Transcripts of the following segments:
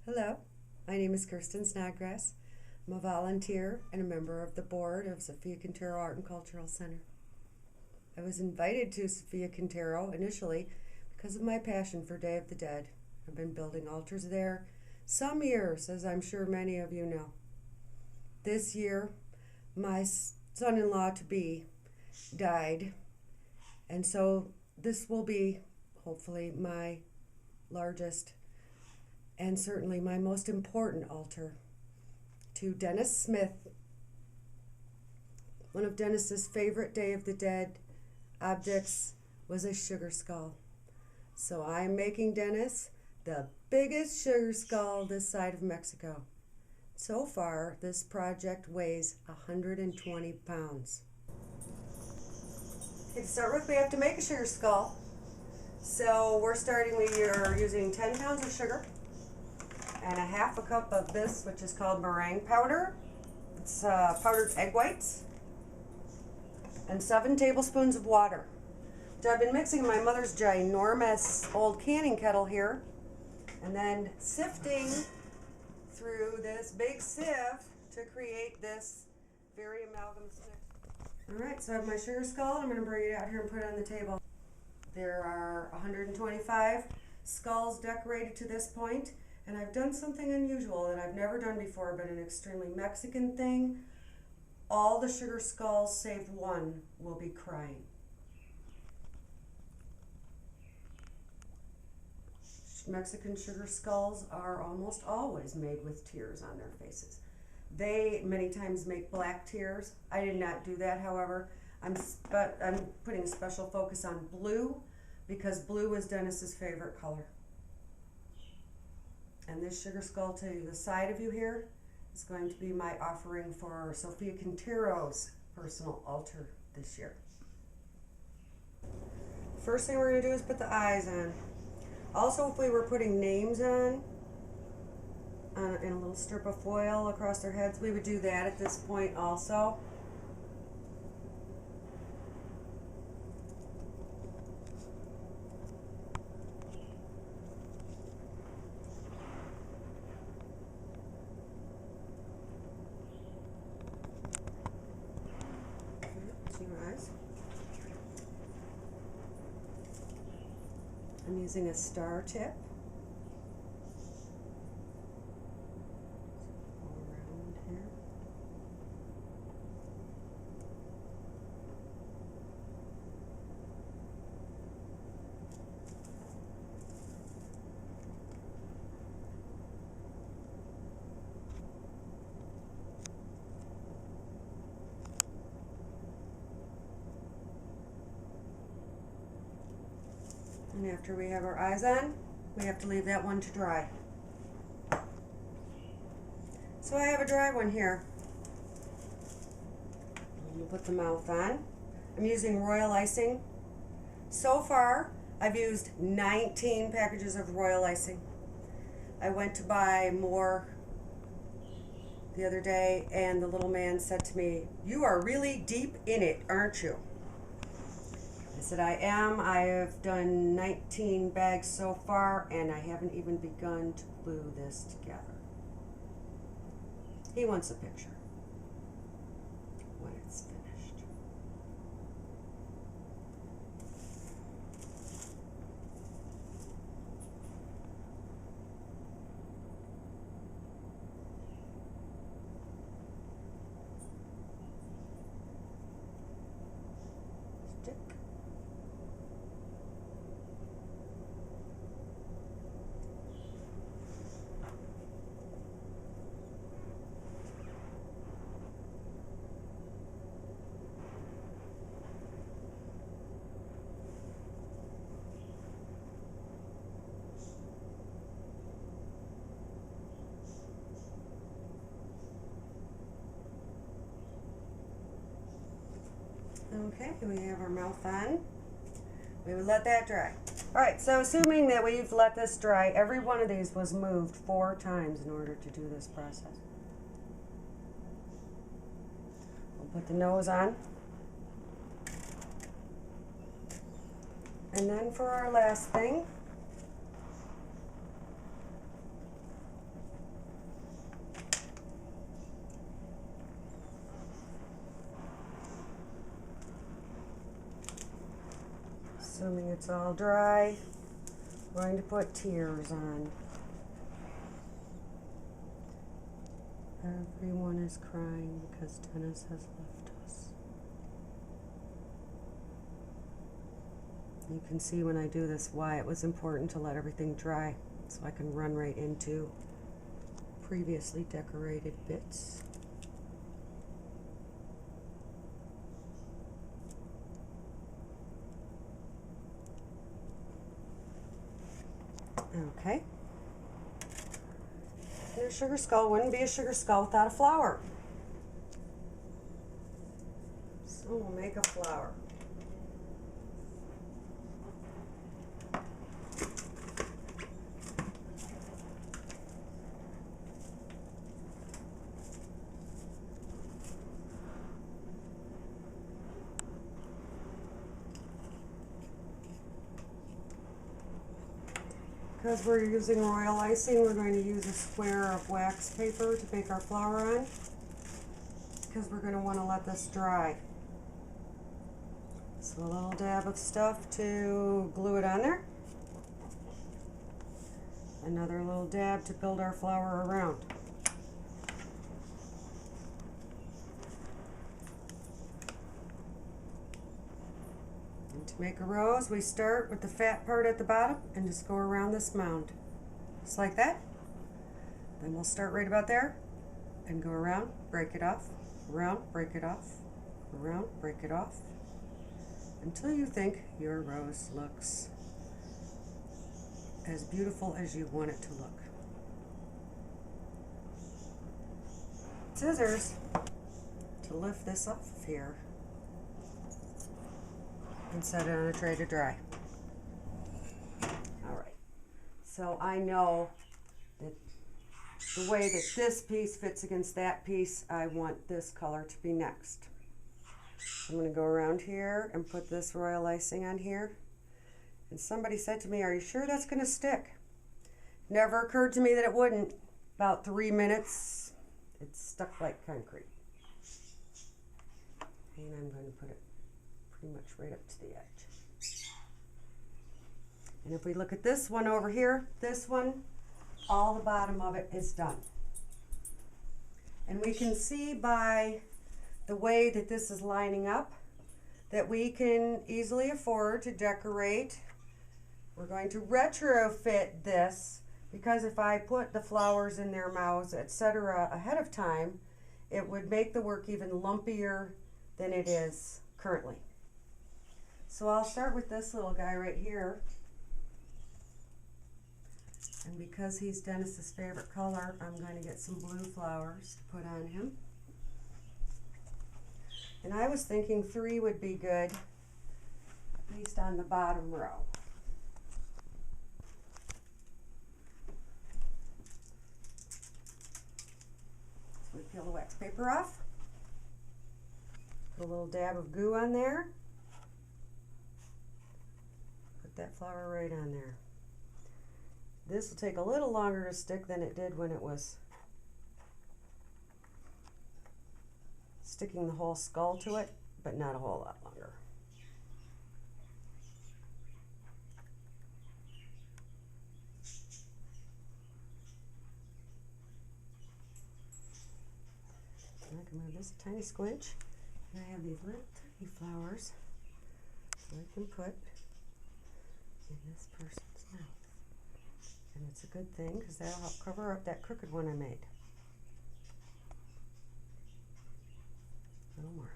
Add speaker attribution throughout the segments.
Speaker 1: Hello, my name is Kirsten Snodgrass. I'm a volunteer and a member of the board of Sophia Quintero Art and Cultural Center. I was invited to Sophia Quintero initially because of my passion for Day of the Dead. I've been building altars there some years, as I'm sure many of you know. This year, my son-in-law-to-be died, and so this will be, hopefully, my largest and certainly my most important altar to Dennis Smith. One of Dennis's favorite Day of the Dead objects was a sugar skull. So I'm making Dennis the biggest sugar skull this side of Mexico. So far, this project weighs 120 pounds. Okay, to start with, we have to make a sugar skull. So we're using 10 pounds of sugar and a half a cup of this, which is called meringue powder. It's powdered egg whites, and 7 tablespoons of water. So I've been mixing in my mother's ginormous old canning kettle here, and then sifting through this big sieve to create this very amalgamous mix. Alright, so I have my sugar skull, and I'm going to bring it out here and put it on the table. There are 125 skulls decorated to this point. And I've done something unusual that I've never done before, but an extremely Mexican thing. All the sugar skulls, save one, will be crying. Mexican sugar skulls are almost always made with tears on their faces. They many times make black tears. I did not do that, however. I'm putting special focus on blue because blue is Dennis's favorite color. And this sugar skull to the side of you here is going to be my offering for Sophia Quintero's personal altar this year. First thing we're going to do is put the eyes on. Also, if we were putting names on in a little strip of foil across their heads, we would do that at this point also. Eyes. I'm using a star tip. All around here. And after we have our eyes on, we have to leave that one to dry. So I have a dry one here. We'll put the mouth on. I'm using royal icing. So far, I've used 19 packages of royal icing. I went to buy more the other day, and the little man said to me, "You are really deep in it, aren't you?" I said, I am. I have done 19 bags so far, and I haven't even begun to glue this together. He wants a picture when it's finished. Stick. Okay, we have our mouth on. We would let that dry. Alright, so assuming that we've let this dry, every one of these was moved 4 times in order to do this process. We'll put the nose on. And then for our last thing, Assuming it's all dry, I'm going to put tears on. Everyone is crying because Dennis has left us. You can see when I do this why it was important to let everything dry so I can run right into previously decorated bits. Okay. And a sugar skull wouldn't be a sugar skull without a flower. So we'll make a flower. Because we're using royal icing, we're going to use a square of wax paper to bake our flower on, because we're going to want to let this dry. So a little dab of stuff to glue it on there. Another little dab to build our flower around. To make a rose, we start with the fat part at the bottom and just go around this mound, just like that. Then we'll start right about there and go around, break it off, around, break it off, around, break it off, until you think your rose looks as beautiful as you want it to look. Scissors to lift this off of here and set it on a tray to dry. All right, so I know that the way that this piece fits against that piece, I want this color to be next. I'm gonna go around here and put this royal icing on here. And somebody said to me, are you sure that's gonna stick? Never occurred to me that it wouldn't. About 3 minutes, it's stuck like concrete. And I'm going to put it pretty much right up to the edge. And if we look at this one over here, this one, all the bottom of it is done. And we can see by the way that this is lining up that we can easily afford to decorate. We're going to retrofit this, because if I put the flowers in their mouths, etc. ahead of time, it would make the work even lumpier than it is currently. So I'll start with this little guy right here. And because he's Dennis's favorite color, I'm going to get some blue flowers to put on him. And I was thinking 3 would be good, at least on the bottom row. So we peel the wax paper off. Put a little dab of goo on there. Put that flower right on there. This will take a little longer to stick than it did when it was sticking the whole skull to it, but not a whole lot longer. And I can move this a tiny squinch. And I have these little tiny flowers so I can put in this person's mouth. And it's a good thing because that'll help cover up that crooked one I made. A little more.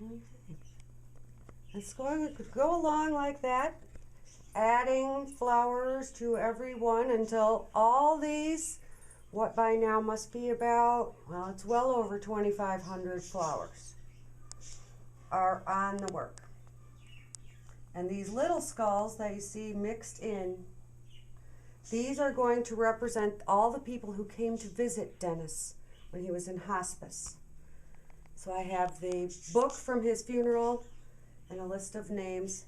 Speaker 1: Okay. It's going to go along like that, adding flowers to every one until all these, what by now must be about, well, it's well over 2,500 flowers. are on the work. And these little skulls that you see mixed in, these are going to represent all the people who came to visit Dennis when he was in hospice. So I have the book from his funeral and a list of names,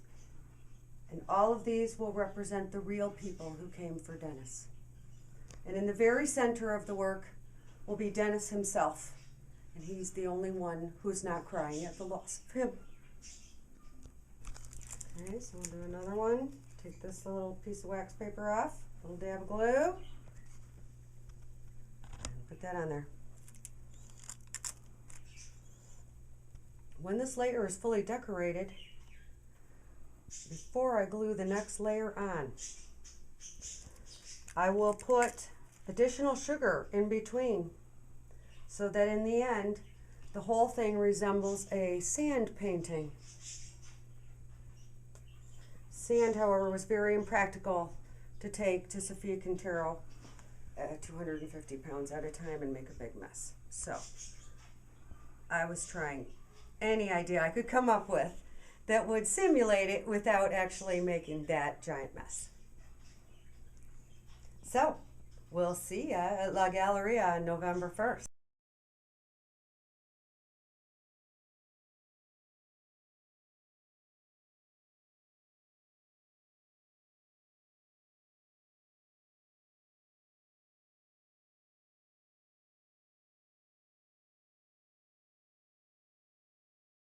Speaker 1: and all of these will represent the real people who came for Dennis. And in the very center of the work will be Dennis himself, and he's the only one who's not crying at the loss of him. Okay, so we'll do another one. Take this little piece of wax paper off, a little dab of glue, and put that on there. When this layer is fully decorated, before I glue the next layer on, I will put additional sugar in between so that in the end, the whole thing resembles a sand painting. Sand, however, was very impractical to take to Sophia Quintero at 250 pounds at a time and make a big mess. So I was trying any idea I could come up with that would simulate it without actually making that giant mess. So we'll see ya at La Galleria on November 1st.